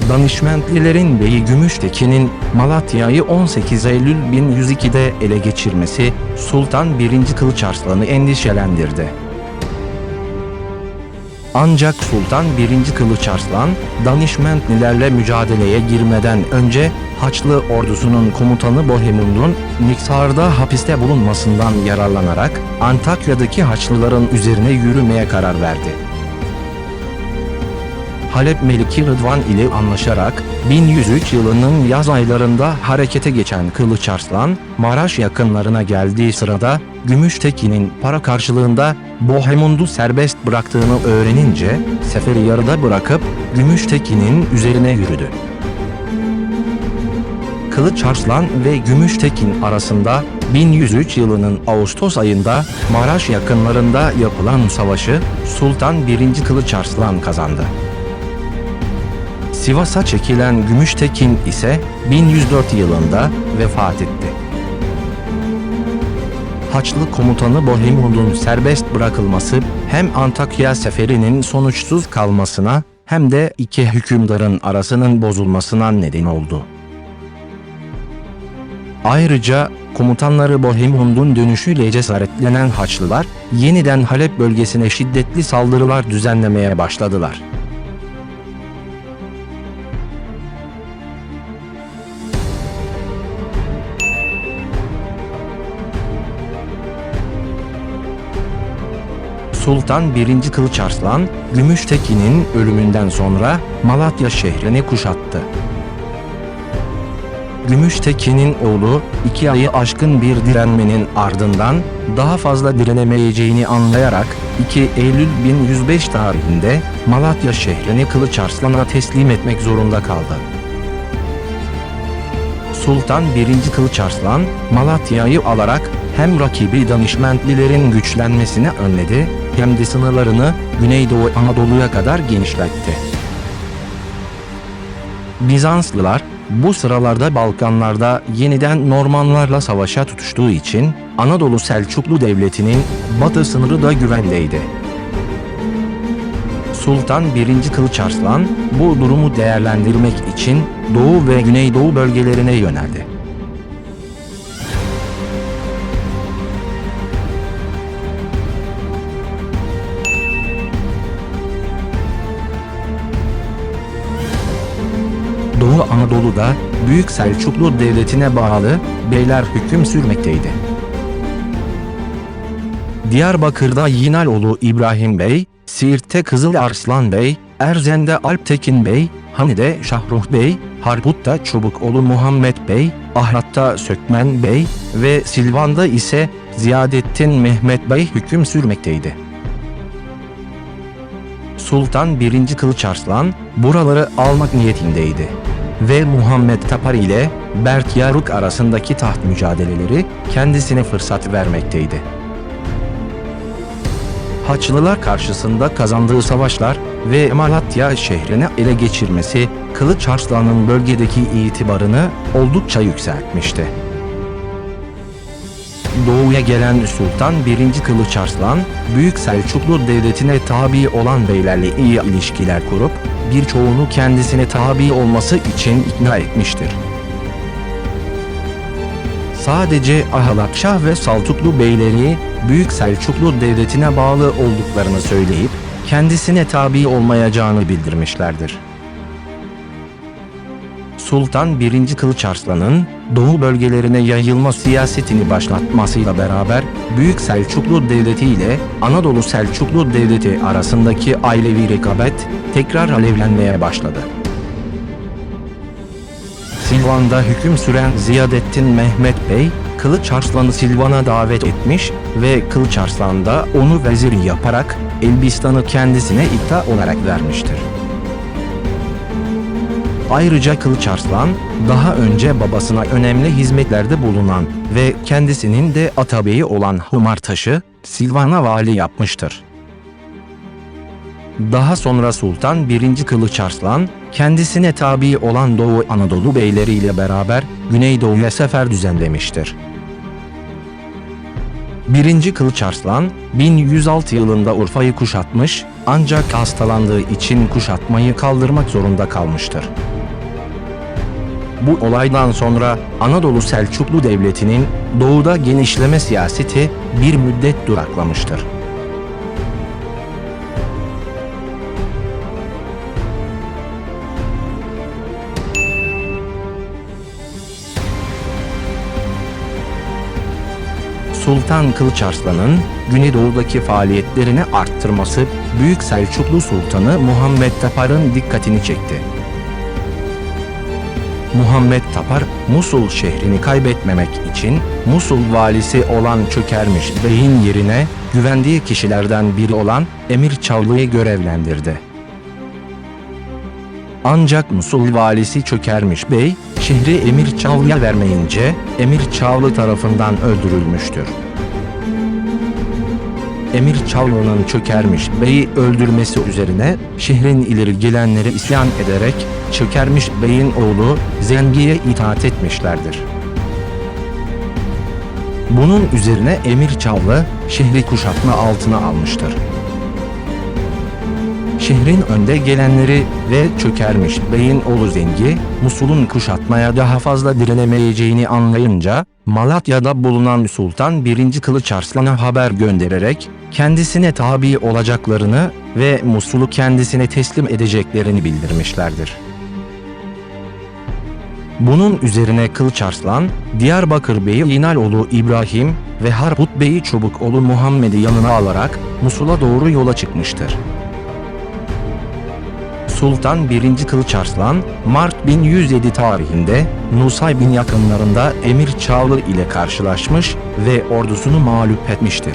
Danişmentlilerin beyi Gümüştekin'in Malatya'yı 18 Eylül 1102'de ele geçirmesi Sultan 1. Kılıç Arslan'ı endişelendirdi. Ancak Sultan 1. Kılıç Arslan, Danişmentlilerle mücadeleye girmeden önce Haçlı ordusunun komutanı Bohemund'un Niksar'da hapiste bulunmasından yararlanarak Antakya'daki Haçlıların üzerine yürümeye karar verdi. Halep Meliki Rıdvan ile anlaşarak 1103 yılının yaz aylarında harekete geçen Kılıç Arslan, Maraş yakınlarına geldiği sırada Gümüştekin'in para karşılığında Bohemund'u serbest bıraktığını öğrenince seferi yarıda bırakıp Gümüştekin'in üzerine yürüdü. Kılıç Arslan ve Gümüştekin arasında 1103 yılının Ağustos ayında Maraş yakınlarında yapılan savaşı Sultan 1. Kılıç Arslan kazandı. Sivas'a çekilen Gümüştekin ise 1104 yılında vefat etti. Haçlı komutanı Bohemund'un serbest bırakılması hem Antakya seferinin sonuçsuz kalmasına hem de iki hükümdarın arasının bozulmasına neden oldu. Ayrıca komutanları Bohemund'un dönüşüyle cesaretlenen Haçlılar yeniden Halep bölgesine şiddetli saldırılar düzenlemeye başladılar. Sultan 1. Kılıç Arslan, Gümüştekin'in ölümünden sonra Malatya şehrini kuşattı. Gümüştekin'in oğlu 2 ayı aşkın bir direnmenin ardından daha fazla direnemeyeceğini anlayarak 2 Eylül 1105 tarihinde Malatya şehrini Kılıç Arslan'a teslim etmek zorunda kaldı. Sultan 1. Kılıç Arslan, Malatya'yı alarak hem rakibi Danişmentlilerin güçlenmesini önledi hem de sınırlarını Güneydoğu Anadolu'ya kadar genişletti. Bizanslılar bu sıralarda Balkanlarda yeniden Normanlarla savaşa tutuştuğu için Anadolu Selçuklu Devleti'nin batı sınırı da güvendeydi. Sultan 1. Kılıç Arslan bu durumu değerlendirmek için Doğu ve Güneydoğu bölgelerine yöneldi. Doğu Anadolu'da Büyük Selçuklu Devleti'ne bağlı beyler hüküm sürmekteydi. Diyarbakır'da Yinaloğlu İbrahim Bey, Siirt'te Kızıl Arslan Bey, Erzen'de Alptekin Bey, Hani'de Şahruh Bey, Harput'ta Çubukoğlu Muhammed Bey, Ahrat'ta Sökmen Bey ve Silvan'da ise Ziyadettin Mehmet Bey hüküm sürmekteydi. Sultan 1. Kılıç Arslan buraları almak niyetindeydi ve Muhammed Tapar ile Berk Yaruk arasındaki taht mücadeleleri kendisine fırsat vermekteydi. Haçlılar karşısında kazandığı savaşlar ve Malatya şehrini ele geçirmesi Kılıç Arslan'ın bölgedeki itibarını oldukça yükseltmişti. Doğuya gelen Sultan 1. Kılıç Arslan, Büyük Selçuklu Devleti'ne tabi olan beylerle iyi ilişkiler kurup birçoğunu kendisine tabi olması için ikna etmiştir. Sadece Ahlatşah ve Saltuklu beyleri Büyük Selçuklu Devleti'ne bağlı olduklarını söyleyip kendisine tabi olmayacağını bildirmişlerdir. Sultan 1. Kılıç Arslan'ın Doğu bölgelerine yayılma siyasetini başlatmasıyla beraber Büyük Selçuklu Devleti ile Anadolu Selçuklu Devleti arasındaki ailevi rekabet tekrar alevlenmeye başladı. Silvan'da hüküm süren Ziyadettin Mehmet Bey, Kılıç Arslan'ı Silvan'a davet etmiş ve Kılıç Arslan da onu vezir yaparak Elbistan'ı kendisine ikta olarak vermiştir. Ayrıca Kılıç Arslan, daha önce babasına önemli hizmetlerde bulunan ve kendisinin de atabeyi olan Humartaş'ı Silvan'a vali yapmıştır. Daha sonra Sultan 1. Kılıç Arslan, kendisine tabi olan Doğu Anadolu beyleriyle beraber Güneydoğu'ya sefer düzenlemiştir. 1. Kılıç Arslan, 1106 yılında Urfa'yı kuşatmış ancak hastalandığı için kuşatmayı kaldırmak zorunda kalmıştır. Bu olaydan sonra Anadolu Selçuklu Devleti'nin doğuda genişleme siyaseti bir müddet duraklamıştır. Sultan Kılıç Arslan'ın Güneydoğu'daki faaliyetlerini arttırması Büyük Selçuklu Sultanı Muhammed Tapar'ın dikkatini çekti. Muhammed Tapar, Musul şehrini kaybetmemek için Musul valisi olan Çökermiş Bey'in yerine güvendiği kişilerden biri olan Emir Çavlı'yı görevlendirdi. Ancak Musul valisi Çökermiş Bey, şehri Emir Çavlı'ya vermeyince Emir Çavlı tarafından öldürülmüştür. Emir Çavlı'nın Çökermiş Bey'i öldürmesi üzerine şehrin ileri gelenleri isyan ederek Çökermiş Bey'in oğlu Zengi'ye itaat etmişlerdir. Bunun üzerine Emir Çavlı şehri kuşatma altına almıştır. Şehrin önde gelenleri ve Çökermiş Bey'in oğlu Zengi, Musul'un kuşatmaya daha fazla direnemeyeceğini anlayınca Malatya'da bulunan Sultan 1. Kılıç Arslan'a haber göndererek kendisine tabi olacaklarını ve Musul'u kendisine teslim edeceklerini bildirmişlerdir. Bunun üzerine Kılıç Arslan, Diyarbakır Bey'i İnaloğlu İbrahim ve Harput Bey'i Çobukoğlu Muhammed'i yanına alarak Musul'a doğru yola çıkmıştır. Sultan 1. Kılıç Arslan, Mart 1107 tarihinde Nusaybin yakınlarında Emir Çavlı ile karşılaşmış ve ordusunu mağlup etmiştir.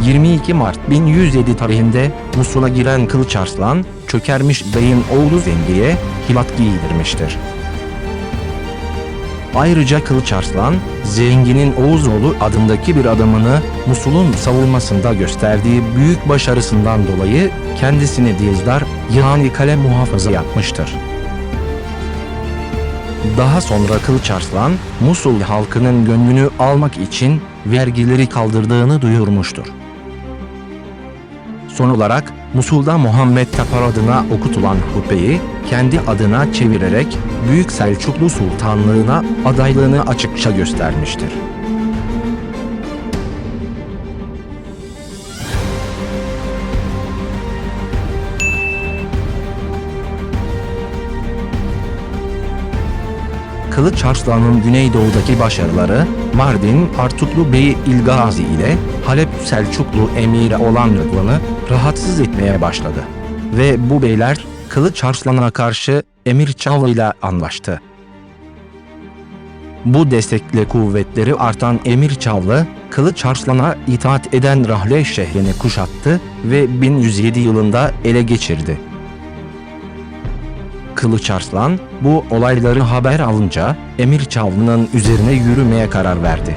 22 Mart 1107 tarihinde Musul'a giren Kılıç Arslan, Çökermiş Bey'in oğlu Zengi'ye hilat giydirmiştir. Ayrıca Kılıç Arslan, Zengi'nin Oğuzoğlu adındaki bir adamını Musul'un savunmasında gösterdiği büyük başarısından dolayı kendisini Dizdar yani kale muhafızı yapmıştır. Daha sonra Kılıç Arslan, Musul halkının gönlünü almak için vergileri kaldırdığını duyurmuştur. Son olarak Musul'da Muhammed Tapar adına okutulan hutbeyi kendi adına çevirerek Büyük Selçuklu Sultanlığına adaylığını açıkça göstermiştir. Kılıç Arslan'ın Güneydoğu'daki başarıları Mardin Artuklu Bey İlgazi ile Halep Selçuklu emiri olan Rıdvan'ı rahatsız etmeye başladı ve bu beyler Kılıç Arslan'a karşı Emir Çavlı ile anlaştı. Bu destekle kuvvetleri artan Emir Çavlı, Kılıç Arslan'a itaat eden Rahle şehrini kuşattı ve 1107 yılında ele geçirdi. Kılıç Arslan bu olayları haber alınca Emir Çavlı'nın üzerine yürümeye karar verdi.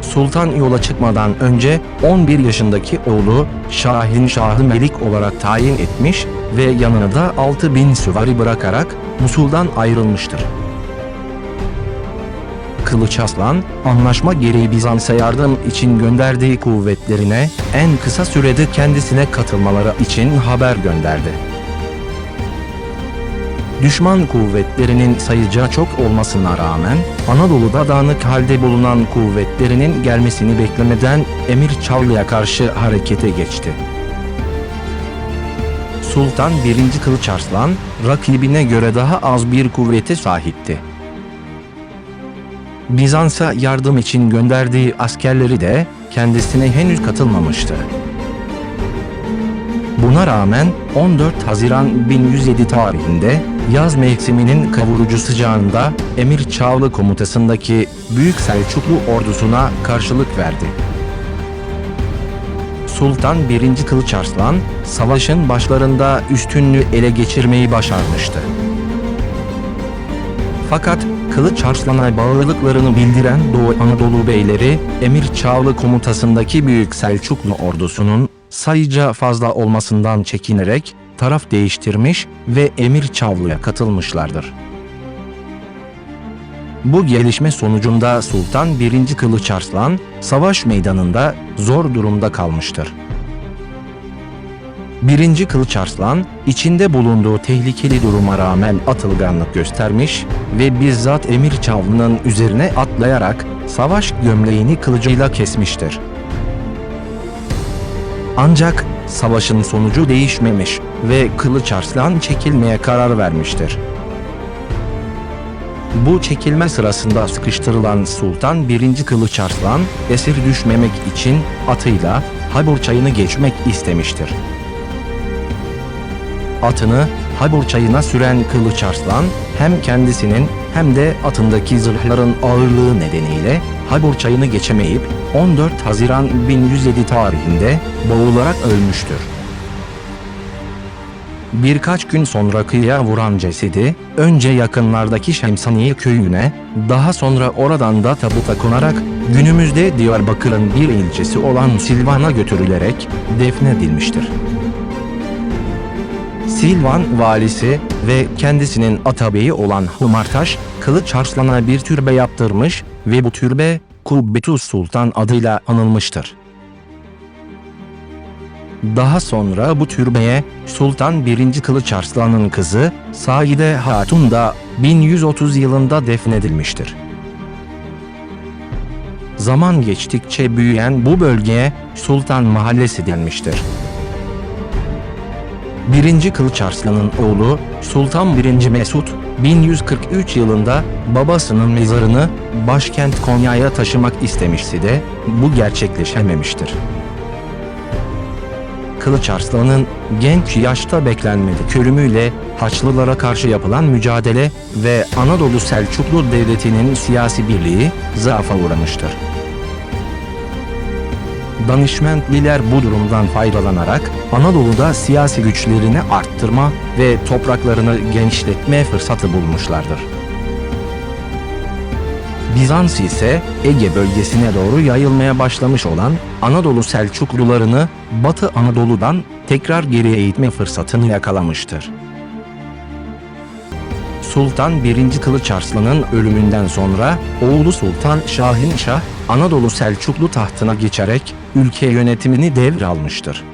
Sultan yola çıkmadan önce 11 yaşındaki oğlu Şahin Şahı Melik olarak tayin etmiş ve yanına da 6000 süvari bırakarak Musul'dan ayrılmıştır. Kılıç Arslan, anlaşma gereği Bizans'a yardım için gönderdiği kuvvetlerine en kısa sürede kendisine katılmaları için haber gönderdi. Düşman kuvvetlerinin sayıca çok olmasına rağmen Anadolu'da dağınık halde bulunan kuvvetlerinin gelmesini beklemeden Emir Çavlı'ya karşı harekete geçti. Sultan 1. Kılıç Arslan, rakibine göre daha az bir kuvvete sahipti. Bizans'a yardım için gönderdiği askerleri de kendisine henüz katılmamıştı. Buna rağmen 14 Haziran 1107 tarihinde yaz mevsiminin kavurucu sıcağında Emir Çavlı komutasındaki Büyük Selçuklu ordusuna karşılık verdi. Sultan 1. Kılıç Arslan, savaşın başlarında üstünlüğü ele geçirmeyi başarmıştı. Fakat Kılıç Arslan'a bağlılıklarını bildiren Doğu Anadolu beyleri Emir Çavlı komutasındaki Büyük Selçuklu ordusunun sayıca fazla olmasından çekinerek taraf değiştirmiş ve Emir Çavlı'ya katılmışlardır. Bu gelişme sonucunda Sultan 1. Kılıç Arslan savaş meydanında zor durumda kalmıştır. 1. Kılıç Arslan, içinde bulunduğu tehlikeli duruma rağmen atılganlık göstermiş ve bizzat Emir Çavlı'nın üzerine atlayarak savaş gömleğini kılıcıyla kesmiştir. Ancak savaşın sonucu değişmemiş ve Kılıç Arslan çekilmeye karar vermiştir. Bu çekilme sırasında sıkıştırılan Sultan 1. Kılıç Arslan, esir düşmemek için atıyla Habur Çayı'nı geçmek istemiştir. Atını Habur Çayı'na süren Kılıç Arslan, hem kendisinin hem de atındaki zırhların ağırlığı nedeniyle Habur Çayı'nı geçemeyip 14 Haziran 1107 tarihinde boğularak ölmüştür. Birkaç gün sonra kıyıya vuran cesedi, önce yakınlardaki Şemsaniye köyüne, daha sonra oradan da tabuta konarak günümüzde Diyarbakır'ın bir ilçesi olan Silvan'a götürülerek defnedilmiştir. Silvan valisi ve kendisinin atabeyi olan Humartaş, Kılıç Arslan'a bir türbe yaptırmış ve bu türbe Kubbetus Sultan adıyla anılmıştır. Daha sonra bu türbeye Sultan 1. Kılıç Arslan'ın kızı Saide Hatun da 1130 yılında defnedilmiştir. Zaman geçtikçe büyüyen bu bölgeye Sultan Mahallesi denmiştir. 1. Kılıç Arslan'ın oğlu Sultan 1. Mesut, 1143 yılında babasının mezarını başkent Konya'ya taşımak istemişse de bu gerçekleşememiştir. Kılıç Arslan'ın genç yaşta beklenmedik ölümüyle Haçlılara karşı yapılan mücadele ve Anadolu Selçuklu Devleti'nin siyasi birliği zaafa uğramıştır. Danişmentliler bu durumdan faydalanarak Anadolu'da siyasi güçlerini arttırma ve topraklarını genişletme fırsatı bulmuşlardır. Bizans ise Ege bölgesine doğru yayılmaya başlamış olan Anadolu Selçuklularını Batı Anadolu'dan tekrar geriye itme fırsatını yakalamıştır. Sultan 1. Kılıç Arslan'ın ölümünden sonra oğlu Sultan Şahinşah Anadolu Selçuklu tahtına geçerek ülke yönetimini devralmıştır.